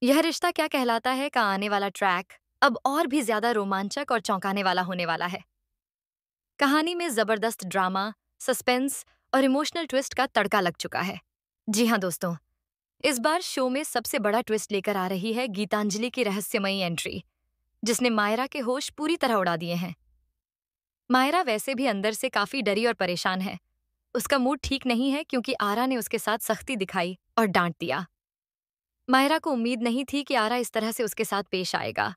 यह रिश्ता क्या कहलाता है का आने वाला ट्रैक अब और भी ज्यादा रोमांचक और चौंकाने वाला होने वाला है। कहानी में जबरदस्त ड्रामा, सस्पेंस और इमोशनल ट्विस्ट का तड़का लग चुका है। जी हाँ दोस्तों, इस बार शो में सबसे बड़ा ट्विस्ट लेकर आ रही है गीतांजलि की रहस्यमयी एंट्री, जिसने मायरा के होश पूरी तरह उड़ा दिए हैं। मायरा वैसे भी अंदर से काफी डरी और परेशान है। उसका मूड ठीक नहीं है क्योंकि आरा ने उसके साथ सख्ती दिखाई और डांट दिया। मायरा को उम्मीद नहीं थी कि आरा इस तरह से उसके साथ पेश आएगा,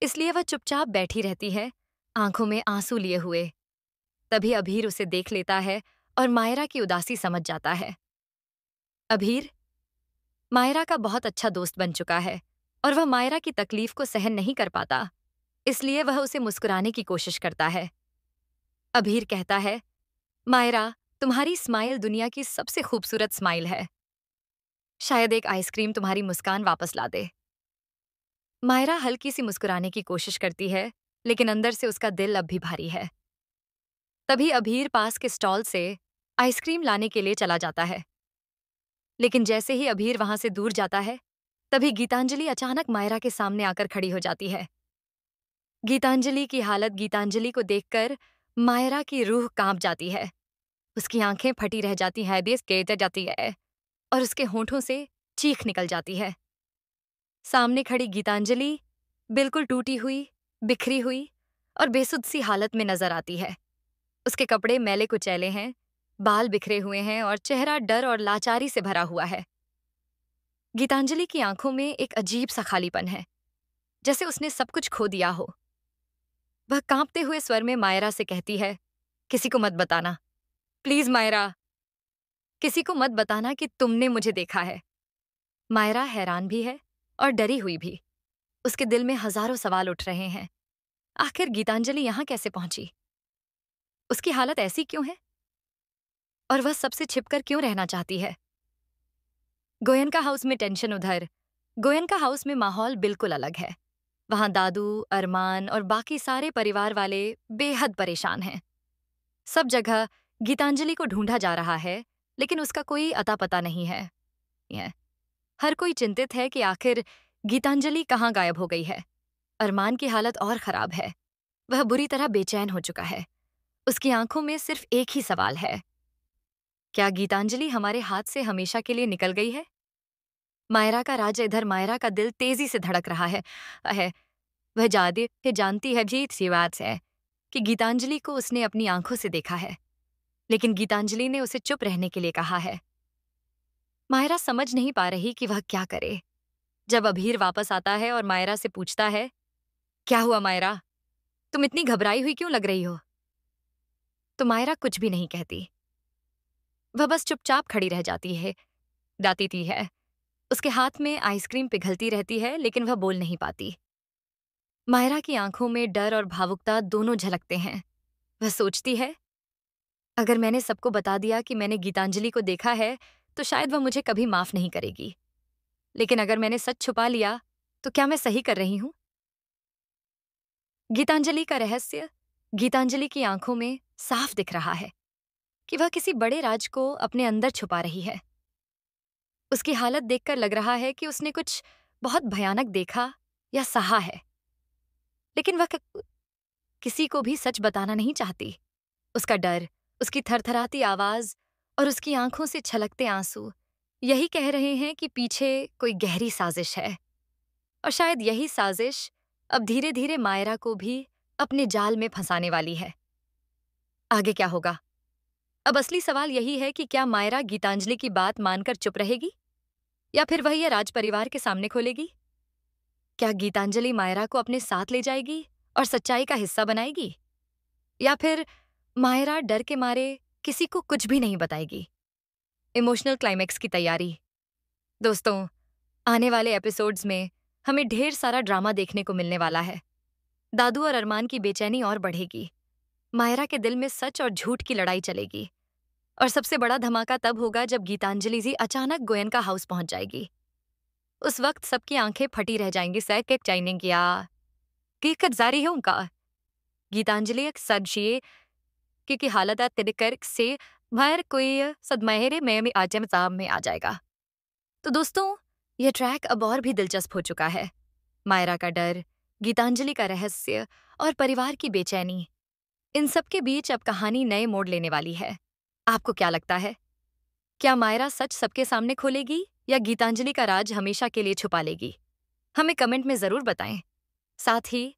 इसलिए वह चुपचाप बैठी रहती है, आंखों में आंसू लिए हुए। तभी अभीर उसे देख लेता है और मायरा की उदासी समझ जाता है। अभीर मायरा का बहुत अच्छा दोस्त बन चुका है और वह मायरा की तकलीफ को सहन नहीं कर पाता, इसलिए वह उसे मुस्कुराने की कोशिश करता है। अभीर कहता है, मायरा, तुम्हारी स्माइल दुनिया की सबसे खूबसूरत स्माइल है। शायद एक आइसक्रीम तुम्हारी मुस्कान वापस ला दे। मायरा हल्की सी मुस्कुराने की कोशिश करती है, लेकिन अंदर से उसका दिल अब भी भारी है। तभी अभीर पास के स्टॉल से आइसक्रीम लाने के लिए चला जाता है, लेकिन जैसे ही अभीर वहां से दूर जाता है, तभी गीतांजलि अचानक मायरा के सामने आकर खड़ी हो जाती है। गीतांजलि को देखकर मायरा की रूह कांप जाती है। उसकी आंखें फटी रह जाती हैं, देश केट जाती है और उसके होठों से चीख निकल जाती है। सामने खड़ी गीतांजलि बिल्कुल टूटी हुई, बिखरी हुई और बेसुध सी हालत में नजर आती है। उसके कपड़े मैले कुचैले हैं, बाल बिखरे हुए हैं और चेहरा डर और लाचारी से भरा हुआ है। गीतांजलि की आंखों में एक अजीब सा खालीपन है, जैसे उसने सब कुछ खो दिया हो। वह कांपते हुए स्वर में मायरा से कहती है, किसी को मत बताना, प्लीज मायरा, किसी को मत बताना कि तुमने मुझे देखा है। मायरा हैरान भी है और डरी हुई भी। उसके दिल में हजारों सवाल उठ रहे हैं। आखिर गीतांजलि यहां कैसे पहुंची? उसकी हालत ऐसी क्यों है? और वह सबसे छिपकर क्यों रहना चाहती है? गोयनका हाउस में टेंशन उधर, गोयनका हाउस में माहौल बिल्कुल अलग है। वहां दादू, अरमान और बाकी सारे परिवार वाले बेहद परेशान हैं। सब जगह गीतांजलि को ढूंढा जा रहा है, लेकिन उसका कोई अता पता नहीं है। हर कोई चिंतित है कि आखिर गीतांजलि कहाँ गायब हो गई है। अरमान की हालत और खराब है। वह बुरी तरह बेचैन हो चुका है। उसकी आंखों में सिर्फ एक ही सवाल है, क्या गीतांजलि हमारे हाथ से हमेशा के लिए निकल गई है? मायरा का राज इधर मायरा का दिल तेजी से धड़क रहा है। वह जानती है जीत सी बात है कि गीतांजलि को उसने अपनी आंखों से देखा है, लेकिन गीतांजलि ने उसे चुप रहने के लिए कहा है। मायरा समझ नहीं पा रही कि वह क्या करे। जब अभीर वापस आता है और मायरा से पूछता है, क्या हुआ मायरा, तुम इतनी घबराई हुई क्यों लग रही हो? तो मायरा कुछ भी नहीं कहती। वह बस चुपचाप खड़ी रह जाती है। उसके हाथ में आइसक्रीम पिघलती रहती है, लेकिन वह बोल नहीं पाती। मायरा की आंखों में डर और भावुकता दोनों झलकते हैं। वह सोचती है, अगर मैंने सबको बता दिया कि मैंने गीतांजलि को देखा है, तो शायद वह मुझे कभी माफ नहीं करेगी। लेकिन अगर मैंने सच छुपा लिया, तो क्या मैं सही कर रही हूं? गीतांजलि का रहस्य गीतांजलि की आंखों में साफ दिख रहा है कि वह किसी बड़े राज को अपने अंदर छुपा रही है। उसकी हालत देखकर लग रहा है कि उसने कुछ बहुत भयानक देखा या सहा है, लेकिन वह किसी को भी सच बताना नहीं चाहती। उसका डर, उसकी थरथराती आवाज और उसकी आंखों से छलकते आंसू यही कह रहे हैं कि पीछे कोई गहरी साजिश है। और शायद यही साजिश अब धीरे धीरे मायरा को भी अपने जाल में फंसाने वाली है। आगे क्या होगा? अब असली सवाल यही है कि क्या मायरा गीतांजलि की बात मानकर चुप रहेगी, या फिर वह यह राज परिवार के सामने खोलेगी? क्या गीतांजलि मायरा को अपने साथ ले जाएगी और सच्चाई का हिस्सा बनाएगी, या फिर मायरा डर के मारे किसी को कुछ भी नहीं बताएगी? इमोशनल क्लाइमैक्स की तैयारी। दोस्तों, आने वाले एपिसोड्स में हमें ढेर सारा ड्रामा देखने को मिलने वाला है। दादू और अरमान की बेचैनी और बढ़ेगी। मायरा के दिल में सच और झूठ की लड़ाई चलेगी। और सबसे बड़ा धमाका तब होगा जब गीतांजलि जी अचानक गोयनका हाउस पहुंच जाएगी। उस वक्त सबकी आंखें फटी रह जाएंगी। सैकेट चाइनिंग किया की जारी है उनका। गीतांजलि एक सज्जिए क्योंकि हालत तिड़कर से बाहर कोई सदमाहरे में आजम साहब में आ जाएगा। तो दोस्तों, ये ट्रैक अब और भी दिलचस्प हो चुका है। मायरा का डर, गीतांजलि का रहस्य और परिवार की बेचैनी, इन सब के बीच अब कहानी नए मोड़ लेने वाली है। आपको क्या लगता है? क्या मायरा सच सबके सामने खोलेगी या गीतांजलि का राज हमेशा के लिए छुपा लेगी? हमें कमेंट में ज़रूर बताएं। साथ ही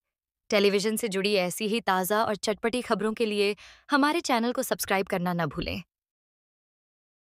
टेलीविज़न से जुड़ी ऐसी ही ताज़ा और चटपटी खबरों के लिए हमारे चैनल को सब्सक्राइब करना न भूलें।